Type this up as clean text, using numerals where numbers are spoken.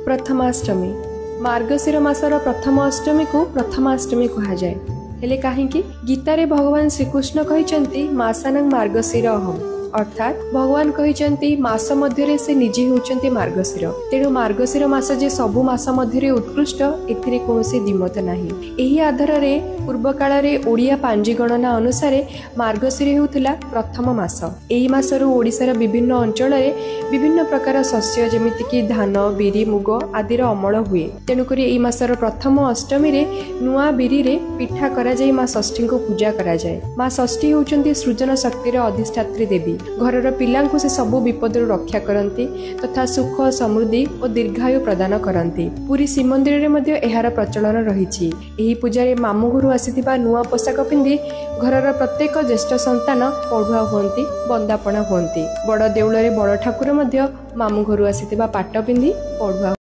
प्रथमाष्टमी मार्गशीर मासर प्रथम अष्टमी को प्रथमाष्टमी कहा जाए। हेले काहेकि गीतारे भगवान श्रीकृष्ण कहिसंती मासानंग मार्गशीर अहम अर्थात भगवान कहिसंती मास मध्यरे से निजे होचंती मार्गशीर। तेणु मार्गशीर मास जे सबु मास मध्यरे उत्कृष्ट एथिरे कोनोसी दिमत नाही। एही आधार रे पूर्व काल रे ओडिया पांजी गणना अनुसार मार्गशीर हेउथिला प्रथम मास। एही मासरु ओडिसार विभिन्न अंचल रे विभिन्न प्रकार शस्य जेमिति कि धान बिरी मुग आदिर अमल हुए। तेणुकरी एही मासर प्रथम अष्टमी रे नुआ बिरी रे पिठा करा जाय मां षष्ठी को पूजा करा जाय। मां षष्ठी होचंती सृजन शक्तिर अधिष्ठात्री देवी। घरर पिलांकु से सबु विपद रक्षा करती तथा सुख समृद्धि और दीर्घायु प्रदान करती। पुरी श्रीमंदिर रे मध्य एहार प्रचलन रहिछि। एही पूजारे मामु घरु आसीथिबा नुआ पोशाक पिंधि घरर प्रत्येक ज्येष्ठ संतान पढ़ुआ हुअंती वंदापना हुअंती। बड़ देउଳରେ बड़ ठाकुर मध्य मामु घरु आसीथिबा पाट पिंधि पढ़ुआ